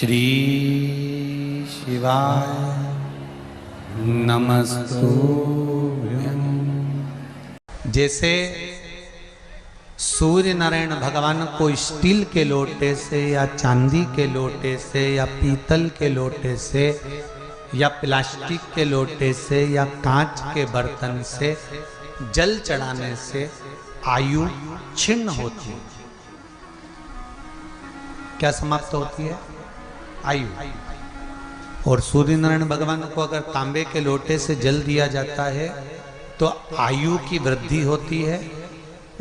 श्री शिवाय नमस्तुभ्यं। जैसे सूर्य नारायण भगवान को स्टील के लोटे से या चांदी के लोटे से या पीतल के लोटे से या प्लास्टिक के लोटे से या कांच के बर्तन से जल चढ़ाने से आयु छिन्न होती है। क्या समाप्त होती है? आयु। और सूर्य नारायण भगवान को अगर तांबे के लोटे से जल दिया जाता है तो आयु की वृद्धि होती है,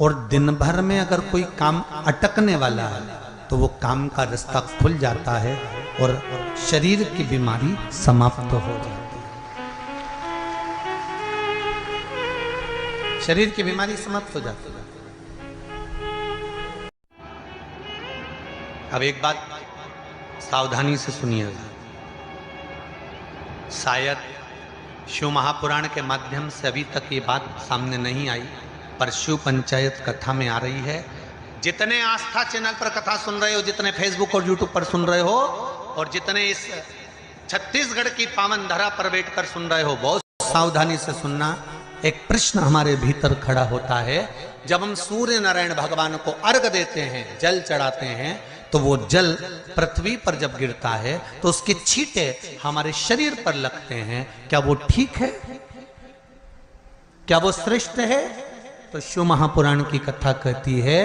और दिन भर में अगर कोई काम अटकने वाला है तो वो काम का रास्ता खुल जाता है और शरीर की बीमारी समाप्त हो जाती है। शरीर की बीमारी समाप्त हो जाती है। अब एक बात सावधानी से सुनिएगा, शायद शिव महापुराण के माध्यम से अभी तक ये बात सामने नहीं आई, पर शिव पंचायत कथा में आ रही है। जितने आस्था चैनल पर कथा सुन रहे हो, जितने फेसबुक और यूट्यूब पर सुन रहे हो, और जितने इस छत्तीसगढ़ की पावन धरा पर बैठकर सुन रहे हो, बहुत सावधानी से सुनना। एक प्रश्न हमारे भीतर खड़ा होता है, जब हम सूर्य नारायण भगवान को अर्घ देते हैं, जल चढ़ाते हैं, तो वो जल पृथ्वी पर जब गिरता है तो उसके छींटे हमारे शरीर पर लगते हैं। क्या वो ठीक है? क्या वो श्रेष्ठ है? तो शिव महापुराण की कथा कहती है,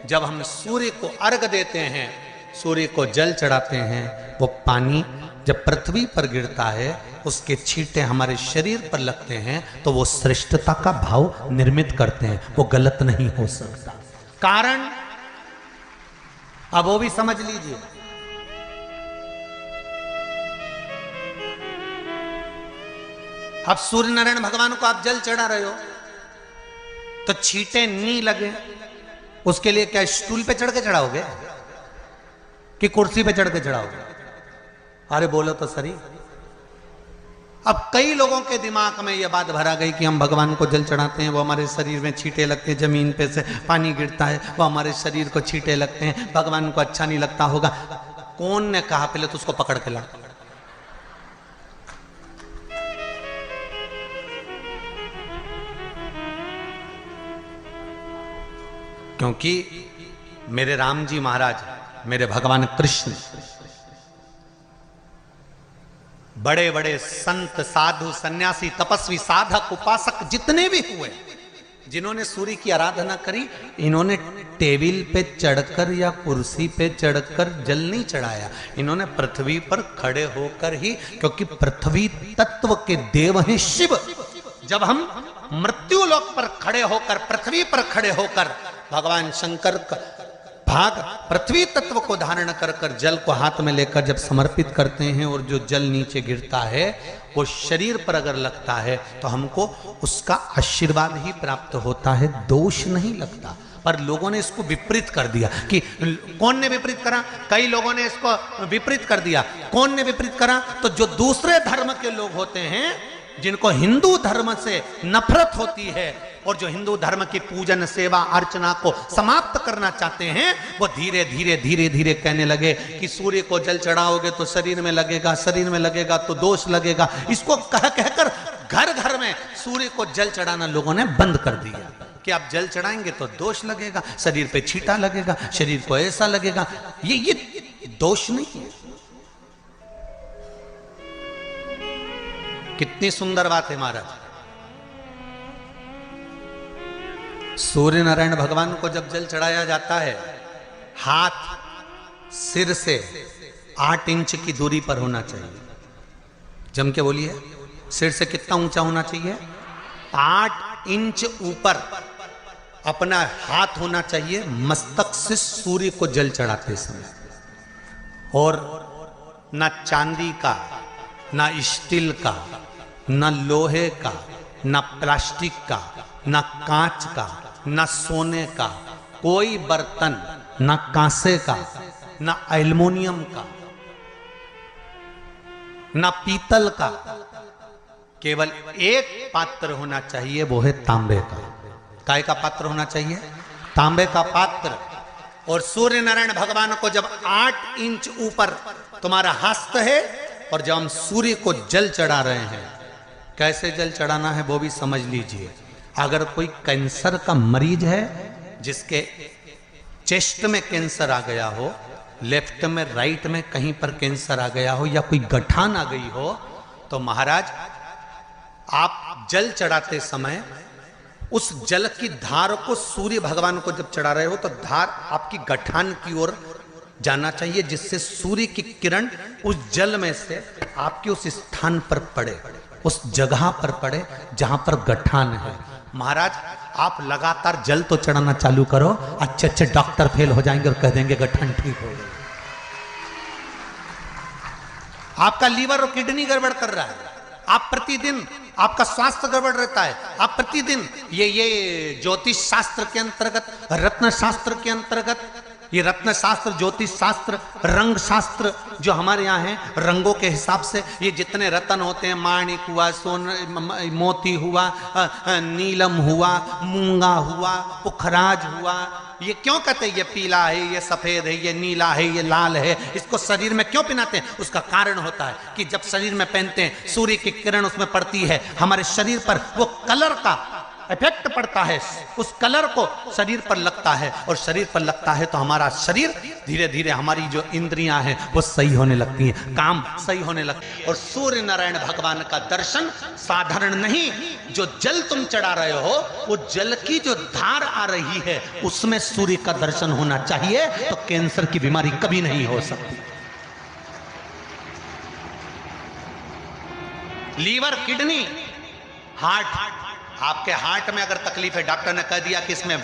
जब हम सूर्य को अर्घ देते हैं, सूर्य को जल चढ़ाते हैं, वो पानी जब पृथ्वी पर गिरता है, उसके छींटे हमारे शरीर पर लगते हैं, तो वो श्रेष्ठता का भाव निर्मित करते हैं। वो गलत नहीं हो सकता। कारण अब वो भी समझ लीजिए। अब सूर्य नारायण भगवान को आप जल चढ़ा रहे हो तो छींटे नहीं लगे, उसके लिए क्या स्टूल पे चढ़ के चढ़ाओगे कि कुर्सी पे चढ़ के चढ़ाओगे? अरे बोलो तो सही। अब कई लोगों के दिमाग में यह बात भरा गई कि हम भगवान को जल चढ़ाते हैं, वो हमारे शरीर में छींटे लगते हैं, जमीन पे से पानी गिरता है, वो हमारे शरीर को छींटे लगते हैं, भगवान को अच्छा नहीं लगता होगा। कौन ने कहा? पहले तो उसको पकड़ के ला। क्योंकि मेरे राम जी महाराज, मेरे भगवान कृष्ण, बड़े बड़े संत, साधु, सन्यासी, तपस्वी, साधक, उपासक जितने भी हुए, जिन्होंने सूर्य की आराधना करी, इन्होंने टेबल पे चढ़कर या कुर्सी पे चढ़कर जल नहीं चढ़ाया। इन्होंने पृथ्वी पर खड़े होकर ही, क्योंकि पृथ्वी तत्व के देव हैं शिव। जब हम मृत्यु लोक पर खड़े होकर, पृथ्वी पर खड़े होकर भगवान शंकर का भाग पृथ्वी तत्व को धारण कर कर जल को हाथ में लेकर जब समर्पित करते हैं, और जो जल नीचे गिरता है वो शरीर पर अगर लगता है तो हमको उसका आशीर्वाद ही प्राप्त होता है, दोष नहीं लगता। पर लोगों ने इसको विपरीत कर दिया। कि कौन ने विपरीत करा? कई लोगों ने इसको विपरीत कर दिया। कौन ने विपरीत करा? तो जो दूसरे धर्म के लोग होते हैं, जिनको हिंदू धर्म से नफरत होती है और जो हिंदू धर्म की पूजन, सेवा, अर्चना को समाप्त करना चाहते हैं, वो धीरे धीरे धीरे धीरे कहने लगे कि सूर्य को जल चढ़ाओगे तो शरीर में लगेगा, शरीर में लगेगा तो दोष लगेगा। इसको कह कहकर घर घर में सूर्य को जल चढ़ाना लोगों ने बंद कर दिया कि आप जल चढ़ाएंगे तो दोष लगेगा, शरीर पे छींटा लगेगा, शरीर को ऐसा लगेगा। ये दोष नहीं है। कितनी सुंदर बात है महाराज। सूर्य नारायण भगवान को जब जल चढ़ाया जाता है, हाथ सिर से 8 इंच की दूरी पर होना चाहिए। जम के बोलिए, सिर से कितना ऊंचा होना चाहिए? 8 इंच ऊपर अपना हाथ होना चाहिए मस्तक से सूर्य को जल चढ़ाते समय। और ना चांदी का, ना स्टील का, ना लोहे का, ना प्लास्टिक का, ना कांच का, ना सोने का कोई बर्तन, ना कांसे का, ना एल्युमिनियम का, ना पीतल का, केवल एक पात्र होना चाहिए, वो है तांबे का। काय का पात्र होना चाहिए? तांबे का पात्र। और सूर्य नारायण भगवान को जब 8 इंच ऊपर तुम्हारा हस्त है। और जब हम सूर्य को जल चढ़ा रहे हैं, कैसे जल चढ़ाना है वो भी समझ लीजिए। अगर कोई कैंसर का मरीज है, जिसके चेस्ट में कैंसर आ गया हो, लेफ्ट में राइट में कहीं पर कैंसर आ गया हो, या कोई गठान आ गई हो, तो महाराज आप जल चढ़ाते समय उस जल की धार को सूर्य भगवान को जब चढ़ा रहे हो तो धार आपकी गठान की ओर जाना चाहिए, जिससे सूर्य की किरण उस जल में से आपके उस स्थान पर पड़े, उस जगह पर पड़े जहां पर गठान है। महाराज आप लगातार जल तो चढ़ाना चालू करो, अच्छे अच्छे डॉक्टर फेल हो जाएंगे और कह देंगे गठान ठीक हो गई। आपका लीवर और किडनी गड़बड़ कर रहा है, आप प्रतिदिन आपका स्वास्थ्य गड़बड़ रहता है, आप प्रतिदिन ये ज्योतिष शास्त्र के अंतर्गत, रत्न शास्त्र के अंतर्गत, ये रत्न शास्त्र, ज्योतिष शास्त्र, रंग शास्त्र जो हमारे यहाँ है, रंगों के हिसाब से ये जितने रत्न होते हैं, माणिक हुआ, सोन, मोती हुआ, नीलम हुआ, मूंगा हुआ, पुखराज हुआ, ये क्यों कहते हैं ये पीला है, ये सफेद है, ये नीला है, ये लाल है, इसको शरीर में क्यों पहनाते हैं? उसका कारण होता है कि जब शरीर में पहनते हैं सूर्य की किरण उसमें पड़ती है, हमारे शरीर पर वो कलर का इफेक्ट पड़ता है, उस कलर को शरीर पर लगता है, और शरीर पर लगता है तो हमारा शरीर धीरे धीरे, हमारी जो इंद्रियां हैं वो सही होने लगती हैं, काम सही होने लगती है। और सूर्य नारायण भगवान का दर्शन साधारण नहीं, जो जल तुम चढ़ा रहे हो, वो जल की जो धार आ रही है उसमें सूर्य का दर्शन होना चाहिए, तो कैंसर की बीमारी कभी नहीं हो सकती। लीवर, किडनी, हार्ट, आपके हार्ट में अगर तकलीफ है, डॉक्टर ने कह दिया कि इसमें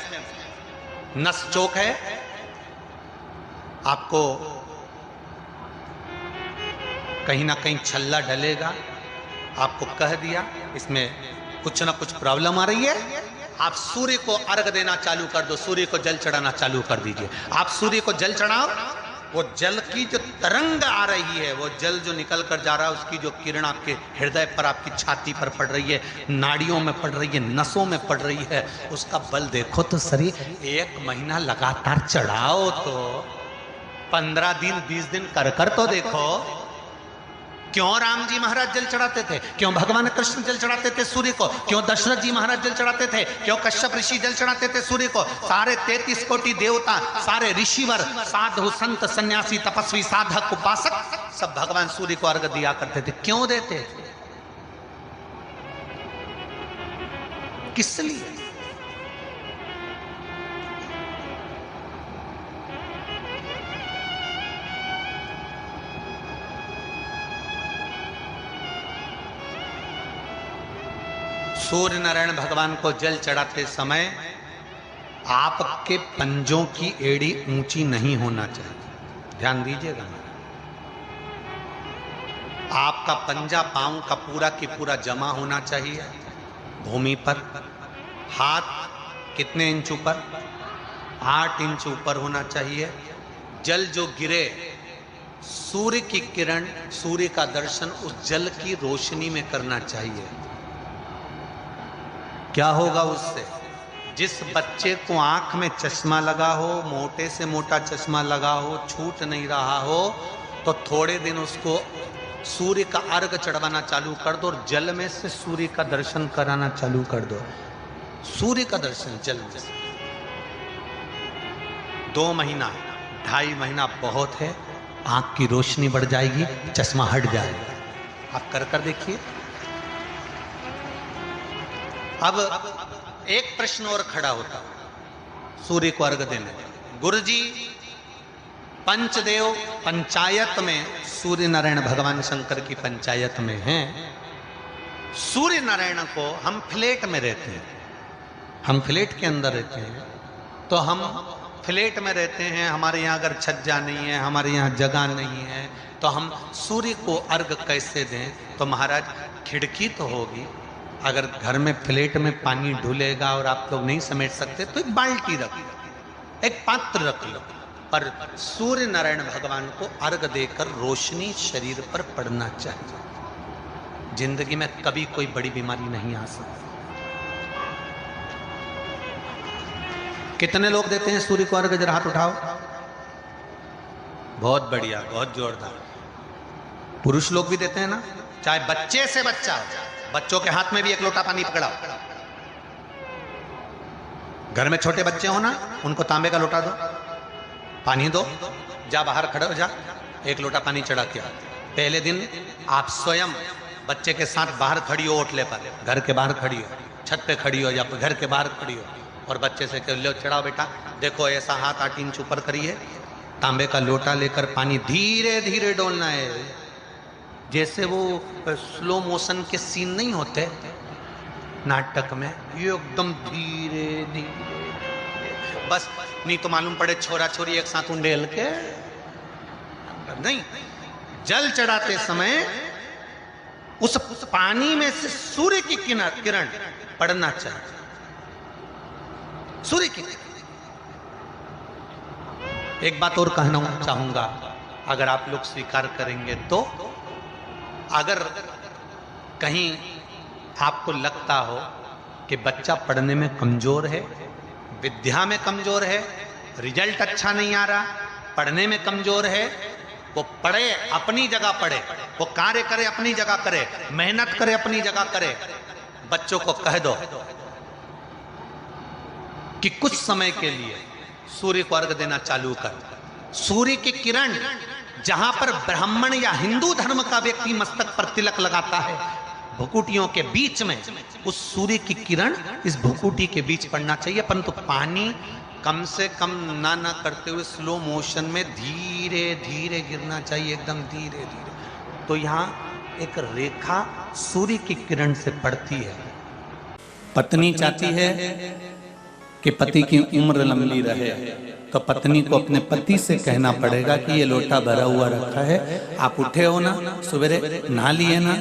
नस चोक है, आपको कहीं ना कहीं छल्ला डलेगा, आपको कह दिया इसमें कुछ ना कुछ प्रॉब्लम आ रही है, आप सूर्य को अर्घ देना चालू कर दो, सूर्य को जल चढ़ाना चालू कर दीजिए। आप सूर्य को जल चढ़ाओ, वो जल की जो तरंग आ रही है, वो जल जो निकल कर जा रहा है, उसकी जो किरण आपके हृदय पर, आपकी छाती पर पड़ रही है, नाड़ियों में पड़ रही है, नसों में पड़ रही है, उसका बल देखो तो सही। 1 महीना लगातार चढ़ाओ तो 15 दिन 20 दिन कर तो देखो। क्यों राम जी महाराज जल चढ़ाते थे? क्यों भगवान कृष्ण जल चढ़ाते थे सूर्य को? क्यों दशरथ जी महाराज जल चढ़ाते थे? क्यों कश्यप ऋषि जल चढ़ाते थे सूर्य को? सारे 33 कोटि देवता, सारे ऋषिवर, साधु संत सन्यासी तपस्वी साधक उपासक सब भगवान सूर्य को अर्घ दिया करते थे। क्यों देते थे? किस लिए? सूर्य नारायण भगवान को जल चढ़ाते समय आपके पंजों की एड़ी ऊंची नहीं होना चाहिए, ध्यान दीजिएगा। आपका पंजा पांव का पूरा की पूरा जमा होना चाहिए भूमि पर। हाथ कितने इंच ऊपर? 8 इंच ऊपर होना चाहिए। जल जो गिरे, सूर्य की किरण, सूर्य का दर्शन उस जल की रोशनी में करना चाहिए। क्या होगा उससे? जिस बच्चे को आंख में चश्मा लगा हो, मोटे से मोटा चश्मा लगा हो, छूट नहीं रहा हो, तो थोड़े दिन उसको सूर्य का अर्घ चढ़वाना चालू कर दो और जल में से सूर्य का दर्शन कराना चालू कर दो। सूर्य का दर्शन जल में से 2 महीना 2.5 महीना बहुत है, आंख की रोशनी बढ़ जाएगी, चश्मा हट जाएगा। आप कर देखिए। अब एक प्रश्न और खड़ा होता सूर्य को अर्घ देने। गुरुजी, पंचदेव पंचायत में सूर्य नारायण भगवान शंकर की पंचायत में हैं। सूर्य नारायण को हम फ्लैट में रहते हैं, हम फ्लैट के अंदर रहते हैं, तो हम फ्लैट में रहते हैं, हमारे यहाँ अगर छज्जा नहीं है, हमारे यहाँ जगह नहीं है, तो हम सूर्य को अर्घ कैसे दें? तो महाराज खिड़की तो होगी, अगर घर में फ्लैट में पानी ढुलेगा और आप लोग नहीं समेट सकते तो एक बाल्टी रख लो, एक पात्र रख लो, पर सूर्य नारायण भगवान को अर्घ देकर रोशनी शरीर पर पड़ना चाहिए। जिंदगी में कभी कोई बड़ी बीमारी नहीं आ सकती। कितने लोग देते हैं सूर्य को अर्घ? जरा हाथ उठाओ। बहुत बढ़िया, बहुत जोरदार। पुरुष लोग भी देते हैं ना, चाहे बच्चे से बच्चा हो, बच्चों के हाथ में भी एक लोटा पानी पकड़ाओ। घर में छोटे बच्चे हो ना, उनको तांबे का लोटा दो, पानी दो, जा बाहर खड़े हो जा, एक लोटा पानी चढ़ा के। पहले दिन आप स्वयं बच्चे के साथ बाहर खड़ी हो, ओटले पर, घर के बाहर खड़ी हो, छत पे खड़ी हो या घर के बाहर खड़ी हो, और बच्चे से कह लो चढ़ाओ बेटा, देखो ऐसा हाथ 8 इंच ऊपर करिए, तांबे का लोटा लेकर पानी धीरे धीरे डोलना है। जैसे वो स्लो मोशन के सीन नहीं होते नाटक में, ये एकदम धीरे धीरे, बस नहीं तो मालूम पड़े छोरा छोरी एक साथ उंडेल के नहीं। जल चढ़ाते समय उस पानी में से सूर्य की किरण पड़ना चाहिए, सूर्य की। एक बात और कहना चाहूंगा, अगर आप लोग स्वीकार करेंगे तो, अगर कहीं आपको लगता हो कि बच्चा पढ़ने में कमजोर है, विद्या में कमजोर है, रिजल्ट अच्छा नहीं आ रहा, पढ़ने में कमजोर है, वो पढ़े, अपनी जगह पढ़े, वो कार्य करे अपनी जगह करे, मेहनत करे अपनी जगह करे। बच्चों को कह दो कि कुछ समय के लिए सूर्य को अर्घ देना चालू कर। सूर्य की किरण जहां पर ब्राह्मण या हिंदू धर्म का व्यक्ति मस्तक पर तिलक लगाता है, भुकुटियों के बीच में उस सूर्य की किरण इस भुकुटी के बीच पड़ना चाहिए, परंतु पानी कम से कम ना करते हुए स्लो मोशन में धीरे धीरे गिरना चाहिए, एकदम धीरे धीरे। तो यहाँ एक रेखा सूर्य की किरण से पड़ती है। पत्नी चाहती है कि पति की उम्र लंबी रहे, तो पत्नी को अपने पति से कहना पड़ेगा कि ये लोटा भरा हुआ रखा है, आप उठे हो ना, सवेरे नहा लिए ना,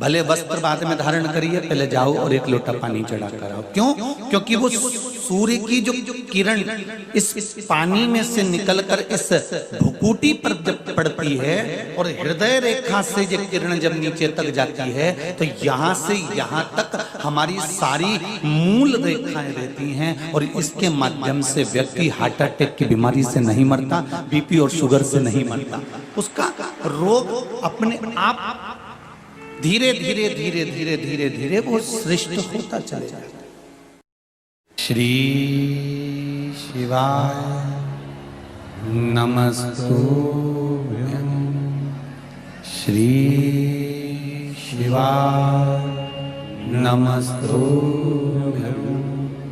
भले वस्त्र बाद में धारण करिए, पहले जाओ और एक लोटा पानी चढ़ा कर आओ। क्यों? क्योंकि वो सूर्य की जो किरण इस पानी में से निकलकर इस भुकुटी पर जब पड़ती है और हृदय रेखा से ये किरण जब नीचे तक जाती है, तो यहाँ से यहाँ तक हमारी सारी मूल रेखाएं रहती हैं, और इसके माध्यम से व्यक्ति हार्ट अटैक की बीमारी से नहीं मरता, बीपी और शुगर से नहीं मरता, उसका रोग अपने आप धीरे धीरे धीरे धीरे धीरे धीरे वो श्रेष्ठ होता चला जाता। श्री शिवाय नमस्तुभ्यं, श्री शिवाय नमस्तुभ्यं।